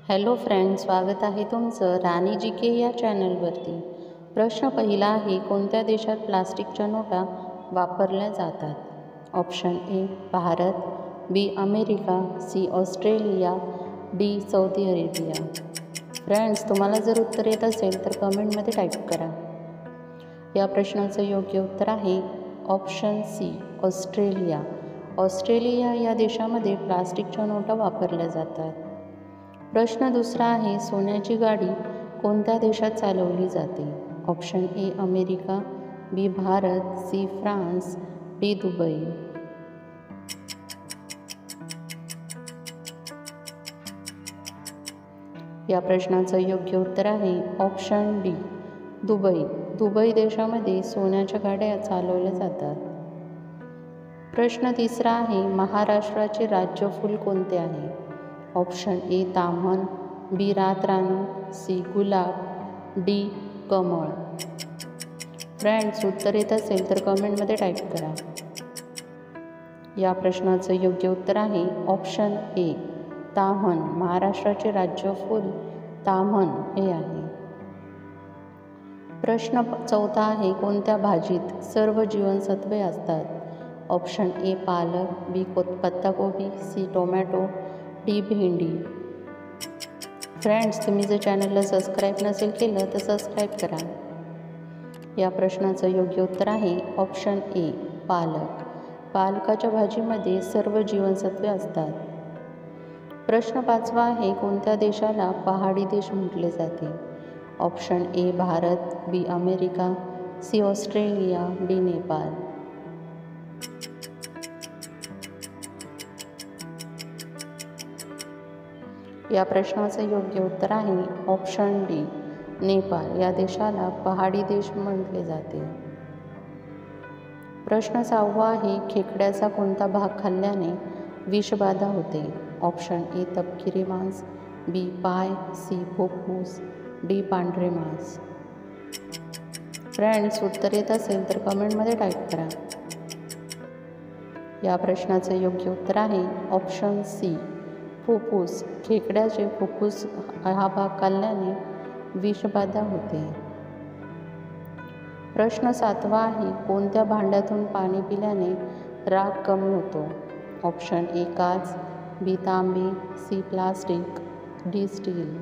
Hello friends, स्वागत आहे तुमचं राणी जी के या चॅनलवरती। प्रश्न पहिला आहे, कोणत्या देशात प्लास्टिकच्या नोटा वापरल्या जातात? Option A Bharat, B America, C Australia, D Saudi Arabia. Friends, तुम्हाला जर उत्तर येत असेल तर कमेंटमध्ये टाईप करा। या प्रश्नाचं योग्य उत्तर आहे ऑप्शन सी ऑस्ट्रेलिया। ऑस्ट्रेलिया या देशामध्ये प्लास्टिकच्या नोटा वापरल्या जातात। प्रश्न दुसरा आहे, सोन्याची गाडी कोणत्या देशात चालवली जाते? Option A America, B Bharat, C France, D Dubai. या प्रश्नाचं योग्य उत्तर आहे ऑप्शन डी दुबई। दुबई देशामध्ये सोन्याच्या गाड्या चालवल्या जातात। प्रश्न तिसरा आहे, महाराष्ट्राचे राज्य फूल कोणते आहे? ऑप्शन ए ताम्हण, बी रातराणी, सी गुलाब, डी कमळ। फ्रेंड्स, उत्तर येत असेल तर कमेंटमध्ये टाईप करा। या प्रश्नाचं योग्य उत्तर आहे ऑप्शन ए ताम्हण। महाराष्ट्राचे राज्य फूल ताम्हण हे आहे। प्रश्न चौथा आहे, कोणत्या भाजीत सर्व जीवनसत्वे असतात? ऑप्शन ए पालक, बी पत्ताकोबी, सी टोमॅटो, डी भेंडी। फ्रेंड्स, तुम्ही जर चॅनलला सबस्क्राईब नसेल केलं तर सबस्क्राईब करा। या प्रश्नाचं योग्य उत्तर आहे ऑप्शन ए पालक। पालकाच्या भाजीमध्ये सर्व जीवनसत्वे असतात। प्रश्न पाचवा आहे, कोणत्या देशाला पहाडी देश म्हटले जाते? Option A Bharat, B America, C Australia, D Nepal. या प्रश्नाचं योग्य उत्तर आहे ऑप्शन डी नेपाळ। या देशाला पहाडी देश म्हटले जाते। प्रश्न सहावा आहे, खेकड्याचा कोणता भाग खाल्ल्याने विषबाधा होते? ऑप्शन ए तपकिरी मांस, बी पाय, सी फुफ्फुस, डी पांढरे मांस। फ्रेंड्स, उत्तर येत असेल तर कमेंटमध्ये टाईप करा। या प्रश्नाचं योग्य उत्तर आहे ऑप्शन सी फुफ्फुस। खेकड्याचे फुफ्फुस हा भाग खाल्ल्याने विषबाधा होते। प्रश्न सातवा आहे, कोणत्या भांड्यातून पाणी पिल्याने राग कमी होतो? ऑप्शन ए काच, बी तांबे, C plastic, D steel.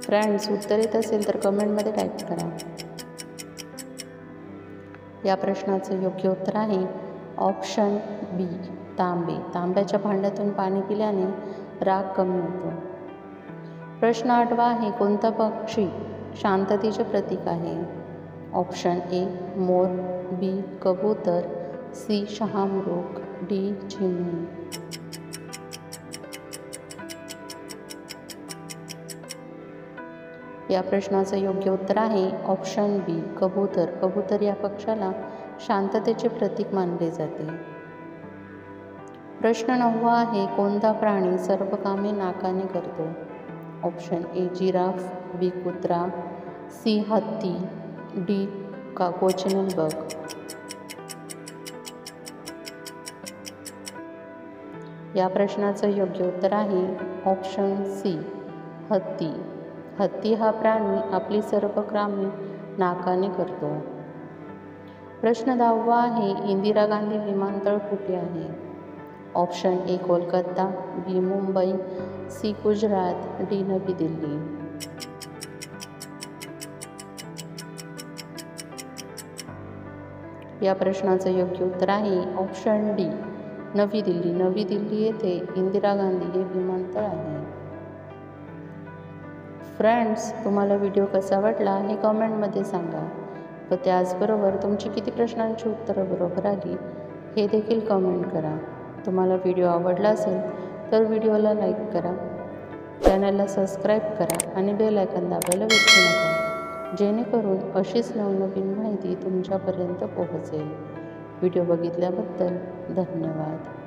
Friends, उत्तर येत असेल तर कमेंटमध्ये टाईप करा। या प्रश्नाचं योग्य उत्तर आहे ऑप्शन बी तांबे। तांब्याच्या भांड्यातून पाणी पिल्याने राग कमी होतो। प्रश्न आठवा आहे, कोणता पक्षी शांततेचे प्रतीक आहे? ऑप्शन ए मोर, बी कबूतर, सी शहामृग, डी चिमणी। या प्रश्नाचं योग्य उत्तर आहे ऑप्शन बी कबूतर। कबूतर या पक्षाला शांततेचे प्रतीक मानले जाते। प्रश्न नववा आहे, कोणता प्राणी सर्व कामे नाकाने करतो? ऑप्शन ए जिराफ, बी कुत्रा, सी हत्ती, डी कोचिनेल बग। या प्रश्नाचं योग्य उत्तर आहे ऑप्शन सी हत्ती। हत्ती हा प्राणी आपली सर्व कामे नाकाने करतो। प्रश्न 10वा आहे, इंदिरा गांधी विमानतळ कुठे आहे? Option A Kolkata, B Mumbai, C Gujarat, D Navi Delhi. या प्रश्नाचं योग्य उत्तर आहे ऑप्शन डी नवी दिल्ली। नवी दिल्ली येथे इंदिरा गांधी हे विमानतळ आहे। फ्रेंड्स, तुम्हाला व्हिडिओ कसा वाटला हे कमेंटमध्ये सांगा व त्याचबरोबर तुमची किती प्रश्नांची उत्तरं बरोबर आली हे देखील कमेंट करा। तुम्हाला व्हिडिओ आवडला असेल तर व्हिडिओला लाईक करा, चॅनलला सबस्क्राईब करा आणि बेल आयकॉन दाबायला विसरू नका, जेणेकरून अशीच नवनवीन माहिती तुमच्यापर्यंत पोहोचेल। व्हिडिओ बघितल्याबद्दल धन्यवाद।